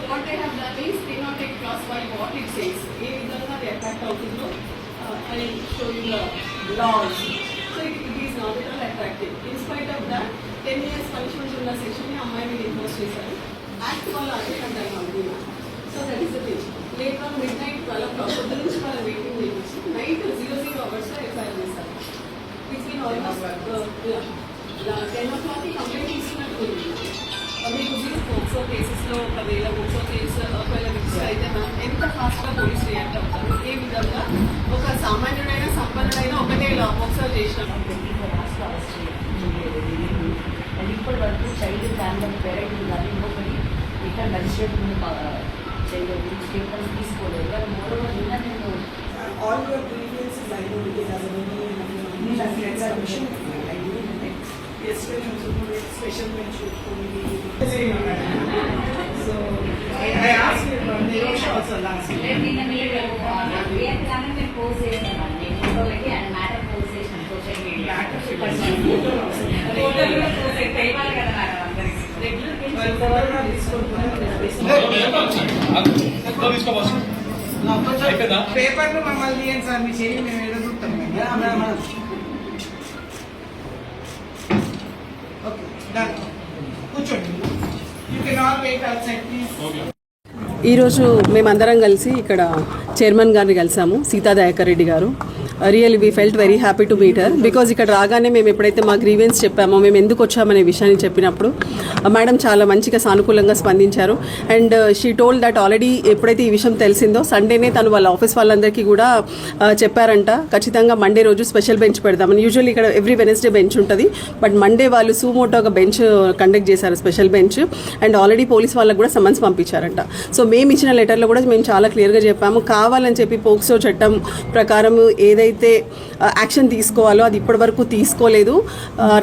what they have done is cannot take class by what it says. ఏ విధంగా అది attract అవుతుందో I show you the laws. So it is not at all attractive. In spite of that, 10 years punishment ఉన్న section ని అమ్మాయిని impose చేశారు. Act వల్ల అదే అంటారు అవుతుంది. So that is the thing. Late on midnight 12 o'clock పొద్దు నుంచి వాళ్ళ వెయిటింగ్ చేయించి నైట్ 00 hours లో ఎఫ్ఐఆర్ చేశారు. It's been almost 10 o'clock complaint ఇస్తున్నట్టు ఉంది. మీకు పోక్సో కేసెస్లో ఒకవేళ పోక్సో కేసు ఒకవేళ రిజిస్టర్ అయితే మనం ఎంత ఫాస్ట్గా పోలీస్ రియాక్ట్ అవుతారు, ఏ విధంగా ఒక సామాన్యుడైన సంపన్నుడైన ఒకటే లా పోక్సో చేసినప్పుడు ఇప్పటి వరకు చైల్డ్ ఫ్యామిలీ పేరెంట్ కానీ ఇంకొకటి ఇక్కడ లజిస్లేటివ్ చేయలేదు, స్టేట్మెంట్ తీసుకోలేదు. కానీ మోరోవర్ నిన్న నేను all your grievances I know because as a woman yesterday special mention so I asked you about the Rosha also last week. నిన్న మీరు నేను పోస్ట్ చేశాను నేను అండ్ మ్యాటర్ పోస్ట్ చేశాను సోషల్ మీడియా పేపర్లు మమ్మల్ని తీయండి సార్, మీ చేయి మేము ఎదుగుతాం. ఓకే డన్, కూర్చోండి. You can all wait outside please. ఈరోజు మేమందరం కలిసి ఇక్కడ చైర్మన్ గారిని కలిసాము, సీతా దయాకర్ రెడ్డి గారు. Really we felt very happy to meet her. Because ఇక్కడ రాగానే మేము ఎప్పుడైతే మా గ్రీవెన్స్ చెప్పామో, మేము ఎందుకు వచ్చామనే విషయాన్ని చెప్పినప్పుడు మేడం చాలా మంచిగా సానుకూలంగా స్పందించారు. And she told that already ఎప్పుడైతే ఈ విషయం తెలిసిందో సండేనే తను వాళ్ళ ఆఫీస్ వాళ్ళందరికీ కూడా చెప్పారంట, ఖచ్చితంగా మండే రోజు స్పెషల్ బెంచ్ పెడదామని. యూజువల్లీ ఇక్కడ ఎవ్రీ వెనస్డే బెంచ్ ఉంటుంది, బట్ మండే వాళ్ళు సూమోటోగా బెంచ్ కండక్ట్ చేశారు, special bench. And already police వాళ్ళకి కూడా సమన్స్ పంపించారంట. సో మేము ఇచ్చిన లెటర్లో కూడా మేము చాలా క్లియర్గా చెప్పాము, కావాలని చెప్పి పోక్సో చట్టం ప్రకారం ఏదైతే యాక్షన్ తీసుకోవాలో అది ఇప్పటివరకు తీసుకోలేదు.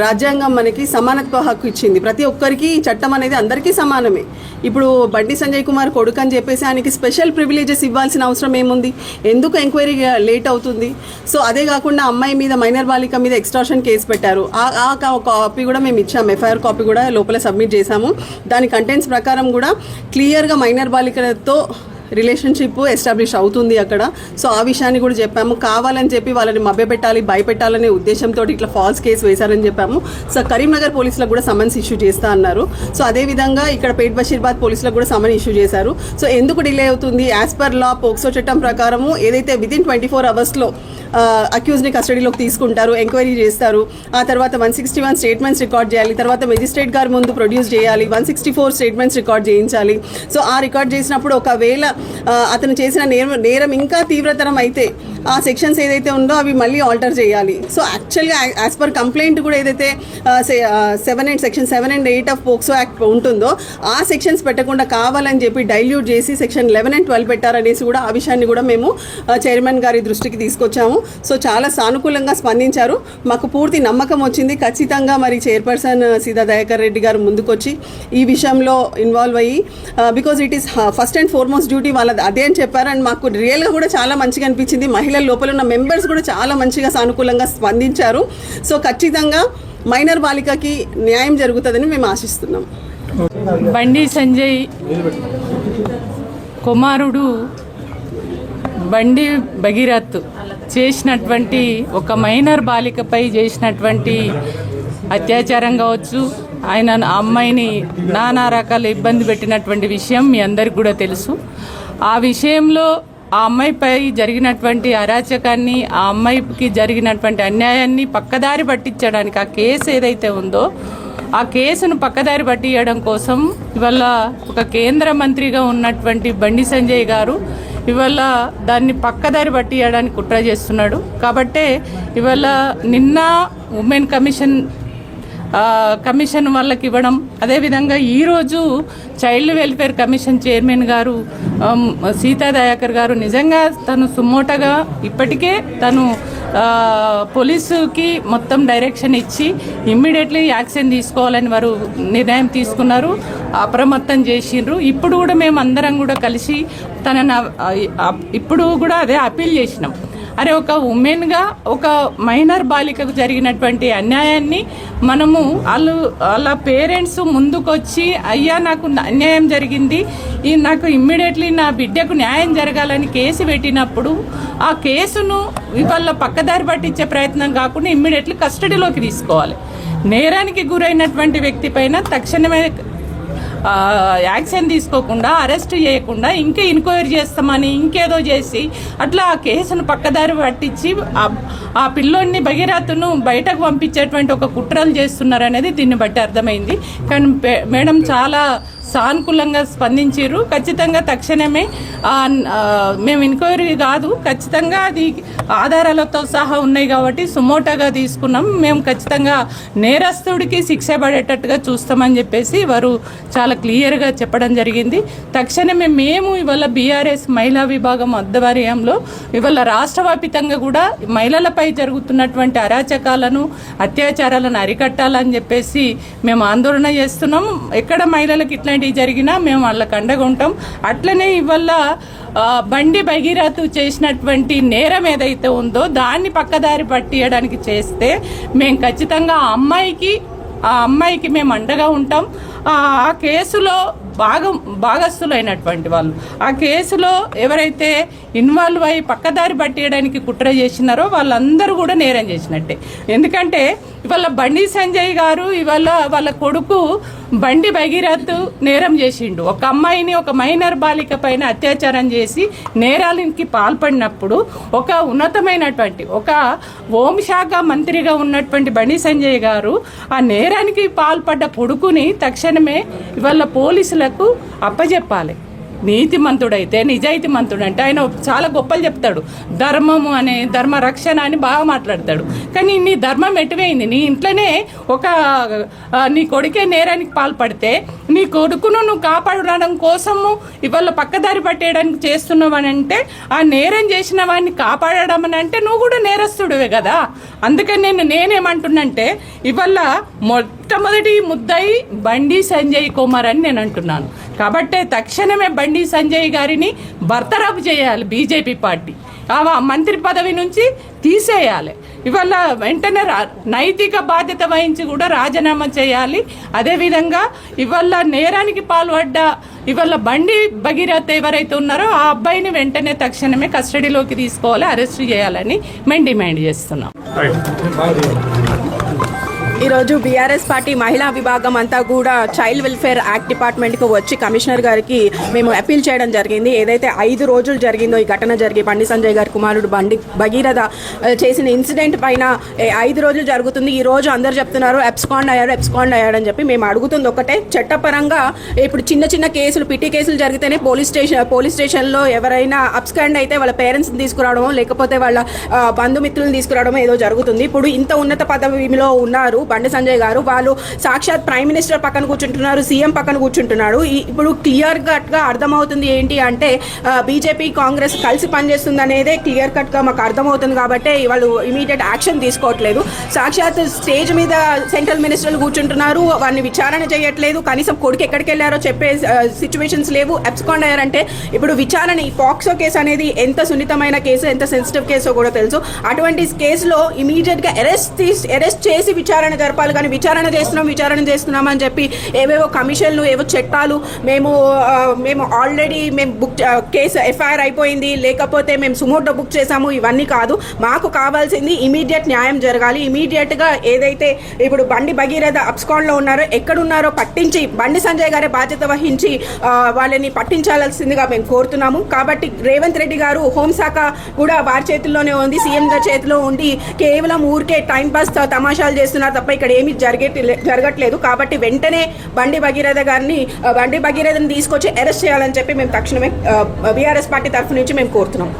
రాజ్యాంగం మనకి సమానత్వ హక్కు ఇచ్చింది, ప్రతి ఒక్కరికి చట్టం అనేది అందరికీ సమానమే. ఇప్పుడు బండి సంజయ్ కుమార్ కొడుకు అని చెప్పేసి ఆయనకి స్పెషల్ ప్రివిలేజెస్ ఇవ్వాల్సిన అవసరం ఏముంది? ఎందుకు ఎంక్వైరీ లేట్ అవుతుంది? సో అదే కాకుండా అమ్మాయి మీద, మైనర్ బాలిక మీద ఎక్స్ట్రాషన్ కేసు పెట్టారు. ఆ కాపీ కూడా మేము ఇచ్చాము, ఎఫ్ఐఆర్ కాపీ కూడా లోపల సబ్మిట్ చేశాము. దాని కంటెంట్స్ ప్రకారం కూడా క్లియర్గా మైనర్ బాలికలతో రిలేషన్షిప్ ఎస్టాబ్లిష్ అవుతుంది అక్కడ. సో ఆ విషయాన్ని కూడా చెప్పాము. కావాలని చెప్పి వాళ్ళని మభ్యపెట్టాలి, భయపెట్టాలనే ఉద్దేశంతో ఇట్లా ఫాల్స్ కేసు వేశారని చెప్పాము. సో కరీంనగర్ పోలీసులకు కూడా సమన్స్ ఇష్యూ చేస్తా అన్నారు. సో అదేవిధంగా ఇక్కడ పేట్ బషీర్బాద్ పోలీసులకు కూడా సమన్ ఇష్యూ చేశారు. సో ఎందుకు డిలే అవుతుంది? యాజ్ పర్ లా పోక్సో చట్టం ప్రకారము ఏదైతే వితిన్ 24 అవర్స్లో అక్యూజ్ని కస్టడీలోకి తీసుకుంటారు, ఎంక్వైరీ చేస్తారు. ఆ తర్వాత 161 స్టేట్మెంట్స్ రికార్డ్ చేయాలి, తర్వాత మెజిస్ట్రేట్ గారి ముందు ప్రొడ్యూస్ చేయాలి, 164 స్టేట్మెంట్స్ రికార్డ్ చేయించాలి. సో ఆ రికార్డ్ చేసినప్పుడు ఒకవేళ అతను చేసిన నేరం ఇంకా తీవ్రతరం అయితే ఆ సెక్షన్స్ ఏదైతే ఉందో అవి మళ్ళీ ఆల్టర్ చేయాలి. సో యాక్చువల్గా యాజ్ పర్ కంప్లైంట్ కూడా ఏదైతే section 7 and 8 of POCSO act ఉంటుందో ఆ సెక్షన్స్ పెట్టకుండా కావాలని చెప్పి డైల్యూట్ చేసి సెక్షన్ 11 and 12 పెట్టారనేసి కూడా ఆ విషయాన్ని కూడా మేము చైర్మన్ గారి దృష్టికి తీసుకొచ్చాము. సో చాలా సానుకూలంగా స్పందించారు, మాకు పూర్తి నమ్మకం వచ్చింది. ఖచ్చితంగా మరి చైర్పర్సన్ సీతా దయాకర్ రెడ్డి గారు ముందుకొచ్చి ఈ విషయంలో ఇన్వాల్వ్ అయ్యి, because it is first and foremost duty వాళ్ళది అదే అని చెప్పారు. అండ్ మాకు రియల్గా కూడా చాలా మంచిగా అనిపించింది. మహిళల లోపల ఉన్న మెంబర్స్ కూడా చాలా మంచిగా సానుకూలంగా స్పందించారు. సో ఖచ్చితంగా మైనర్ బాలికకి న్యాయం జరుగుతుందని మేము ఆశిస్తున్నాం. బండి సంజయ్ కుమారుడు బండి భగీరథ్ చేసినటువంటి ఒక మైనర్ బాలికపై చేసినటువంటి అత్యాచారం కావచ్చు, ఆయన అమ్మాయిని నానా రకాల ఇబ్బంది పెట్టినటువంటి విషయం మీ అందరికి కూడా తెలుసు. ఆ విషయంలో ఆ అమ్మాయిపై జరిగినటువంటి అరాచకాన్ని, ఆ అమ్మాయికి జరిగినటువంటి అన్యాయాన్ని పక్కదారి పట్టించడానికి ఆ కేసు ఏదైతే ఉందో ఆ కేసును పక్కదారి పట్టియడం కోసం ఇవాళ ఒక కేంద్ర మంత్రిగా ఉన్నటువంటి బండి సంజయ్ గారు ఇవాళ దాన్ని పక్కదారి పట్టియడానికి కుట్ర చేస్తున్నాడు. కాబట్టే ఇవాళ నిన్న ఉమెన్ కమిషన్ వాళ్ళకి ఇవ్వడం, అదేవిధంగా ఈరోజు చైల్డ్ వెల్ఫేర్ కమిషన్ చైర్మన్ గారు సీతా దయాకర్ గారు నిజంగా తను సుమోటగా ఇప్పటికే తను పోలీసుకి మొత్తం డైరెక్షన్ ఇచ్చి ఇమ్మీడియట్లీ యాక్షన్ తీసుకోవాలని వారు నిర్ణయం తీసుకున్నారు, అప్రమత్తం చేసిండ్రు. ఇప్పుడు కూడా మేము అందరం కూడా కలిసి తనని ఇప్పుడు కూడా అదే అప్పీల్ చేసినాం. అరే ఒక ఉమెన్గా ఒక మైనర్ బాలికకు జరిగినటువంటి అన్యాయాన్ని మనము వాళ్ళ పేరెంట్స్ ముందుకొచ్చి అయ్యా నాకు అన్యాయం జరిగింది, నాకు ఇమ్మీడియట్లీ నా బిడ్డకు న్యాయం జరగాలని కేసు పెట్టినప్పుడు ఆ కేసును ఇవాళ పక్కదారి పట్టించే ప్రయత్నం కాకుండా ఇమ్మీడియట్లీ కస్టడీలోకి తీసుకోవాలి. నేరానికి గురైనటువంటి వ్యక్తి పైన తక్షణమే యాక్షన్ తీసుకోకుండా అరెస్ట్ చేయకుండా ఇంకా ఎంక్వైరీ చేస్తామని ఇంకేదో చేసి అట్లా ఆ కేసును పక్కదారి పట్టించి ఆ పిల్లోడిని భగీరథను బయటకు పంపించేటువంటి ఒక కుట్రలు చేస్తున్నారు అనేది దీన్ని బట్టి అర్థమైంది. కానీ మేడం చాలా సానుకూలంగా స్పందించారు. ఖచ్చితంగా తక్షణమే మేము ఎంక్వైరీ కాదు, ఖచ్చితంగా అది ఆధారాలతో సహా ఉన్నాయి కాబట్టి సుమోటోగా తీసుకున్నాం, మేము ఖచ్చితంగా నేరస్తుడికి శిక్ష పడేటట్టుగా చూస్తామని చెప్పేసి వారు చాలా క్లియర్గా చెప్పడం జరిగింది. తక్షణమే మేము ఇవాళ బీఆర్ఎస్ మహిళా విభాగం ఆధ్వర్యంలో ఇవాళ రాష్ట్రవ్యాప్తంగా కూడా మహిళలపై జరుగుతున్నటువంటి అరాచకాలను అత్యాచారాలను అరికట్టాలని చెప్పేసి మేము ఆందోళన చేస్తున్నాం. ఎక్కడ మహిళలకు ఇట్లాంటి జరిగినా మేము వాళ్ళకి అండగా ఉంటాం. అట్లనే ఇవాళ బండి భగీరథ్ చేసినటువంటి నేరం ఏదైతే ఉందో దాన్ని పక్కదారి పట్టియడానికి చేస్తే మేము ఖచ్చితంగా ఆ అమ్మాయికి మేము అండగా ఉంటాం. ఆ కేసులో భాగస్థులైనటువంటి వాళ్ళు ఆ కేసులో ఎవరైతే ఇన్వాల్వ్ అయ్యి పక్కదారి పట్టియడానికి కుట్ర చేసినారో వాళ్ళందరూ కూడా నేరం చేసినట్టే. ఎందుకంటే ఇవాళ బండి సంజయ్ గారు ఇవాళ వాళ్ళ కొడుకు బండి భగీరథ్ నేరం చేసిండు. ఒక అమ్మాయిని ఒక మైనర్ బాలిక పైన అత్యాచారం చేసి నేరాలకి పాల్పడినప్పుడు ఒక ఉన్నతమైనటువంటి ఒక హోంశాఖ మంత్రిగా ఉన్నటువంటి బండి సంజయ్ గారు ఆ నేరానికి పాల్పడ్డ కొడుకుని తక్షణమే ఇవాళ పోలీసులకు అప్పచెప్పాలి. నీతిమంతుడైతే నిజాయితీమంతుడు అంటే ఆయన చాలా గొప్పలు చెప్తాడు, ధర్మము అనే ధర్మ రక్షణ అని బాగా మాట్లాడతాడు. కానీ నీ ధర్మం ఎటువైంది? నీ ఇంట్లోనే నీ కొడుకే నేరానికి పాల్పడితే నీ కొడుకును నువ్వు కాపాడడం కోసము ఇవాళ పక్కదారి పట్టేయడానికి చేస్తున్నావు అని అంటే ఆ నేరం చేసిన వాడిని కాపాడడం అని అంటే నువ్వు కూడా నేరస్తుడివే కదా. అందుకని నేనేమంటున్నంటే ఇవాళ మొట్టమొదటి ముద్దాయి బండి సంజయ్ కుమార్ అని నేను అంటున్నాను. కాబట్టే తక్షణమే బండి సంజయ్ గారిని బర్తరఫ్ చేయాలి బీజేపీ పార్టీ, ఆ మంత్రి పదవి నుంచి తీసేయాలి. ఇవాళ వెంటనే నైతిక బాధ్యత వహించి కూడా రాజీనామా చేయాలి. అదేవిధంగా ఇవాళ నేరానికి పాల్పడ్డ ఇవాళ బండి భగీరథ్ ఎవరైతే ఉన్నారో ఆ అబ్బాయిని వెంటనే తక్షణమే కస్టడీలోకి తీసుకోవాలి, అరెస్ట్ చేయాలని మేము డిమాండ్ చేస్తున్నాం. ఈరోజు బీఆర్ఎస్ పార్టీ మహిళా విభాగం అంతా కూడా చైల్డ్ వెల్ఫేర్ యాక్ట్ డిపార్ట్మెంట్కి వచ్చి కమిషనర్ గారికి మేము అపీల్ చేయడం జరిగింది. ఏదైతే 5 రోజులు జరిగిందో ఈ ఘటన జరిగి బండి సంజయ్ గారి కుమారుడు బండి భగీరథ చేసిన ఇన్సిడెంట్ పైన 5 రోజులు జరుగుతుంది. ఈ రోజు అందరు చెప్తున్నారు ఎబ్స్కాండ్ అయ్యాడని చెప్పి. మేము అడుగుతుంది ఒకటే, చట్టపరంగా ఇప్పుడు చిన్న కేసులు పిటి కేసులు జరిగితేనే పోలీస్ స్టేషన్లో ఎవరైనా అబ్స్కాండ్ అయితే వాళ్ళ పేరెంట్స్ని తీసుకురావడమో లేకపోతే వాళ్ళ బంధుమిత్రులను తీసుకురావడమో ఏదో జరుగుతుంది. ఇప్పుడు ఇంత ఉన్నత పదవిలో ఉన్నారు బండి సంజయ్ గారు, వాళ్ళు సాక్షాత్ ప్రైమ్ మినిస్టర్ పక్కన కూర్చుంటున్నారు, సీఎం పక్కన కూర్చుంటున్నాడు. ఇప్పుడు క్లియర్ కట్గా అర్థమవుతుంది ఏంటి అంటే బీజేపీ కాంగ్రెస్ కలిసి పనిచేస్తుంది అనేదే క్లియర్ కట్గా మాకు అర్థమవుతుంది. కాబట్టి వాళ్ళు ఇమీడియట్ యాక్షన్ తీసుకోవట్లేదు. సాక్షాత్ స్టేజ్ మీద సెంట్రల్ మినిస్టర్లు కూర్చుంటున్నారు, వారిని విచారణ చేయట్లేదు. కనీసం కొడుకు ఎక్కడికి వెళ్ళారో చెప్పే సిచ్యువేషన్స్ లేవు. అబ్స్కాండ్ అయ్యారంటే ఇప్పుడు విచారణ, ఈ పాక్సో కేసు అనేది ఎంత సున్నితమైన కేసు, ఎంత సెన్సిటివ్ కేసో కూడా తెలుసు. అటువంటి కేసులో ఇమీడియట్గా అరెస్ట్ చేసి విచారణ జరపాలి. కానీ విచారణ చేస్తున్నాం అని చెప్పి ఏవేవో కమిషన్లు ఏవో చట్టాలు మేము ఆల్రెడీ బుక్ కేసు ఎఫ్ఐఆర్ అయిపోయింది, లేకపోతే మేము సుమోటో బుక్ చేసాము, ఇవన్నీ కాదు. మాకు కావాల్సింది ఇమీడియట్ న్యాయం జరగాలి. ఇమీడియట్గా ఏదైతే ఇప్పుడు బండి భగీరథ అబ్స్కాండ్లో ఉన్నారో ఎక్కడున్నారో పట్టించి బండి సంజయ్ గారే బాధ్యత వహించి వాళ్ళని పట్టించాల్సిందిగా మేము కోరుతున్నాము. కాబట్టి రేవంత్ రెడ్డి గారు హోంశాఖ కూడా వారి చేతుల్లోనే ఉంది, సీఎం గారి చేతిలో ఉండి కేవలం ఊరికే టైంపాస్ తమాషాలు చేస్తున్నారు తప్ప ఇక్కడ ఏమీ జరగట్లేదు. కాబట్టి వెంటనే బండి భగీరథని తీసుకొచ్చి అరెస్ట్ చేయాలని చెప్పి మేము తక్షణమే బీఆర్ఎస్ పార్టీ తరఫు నుంచి మేము కోరుతున్నాం.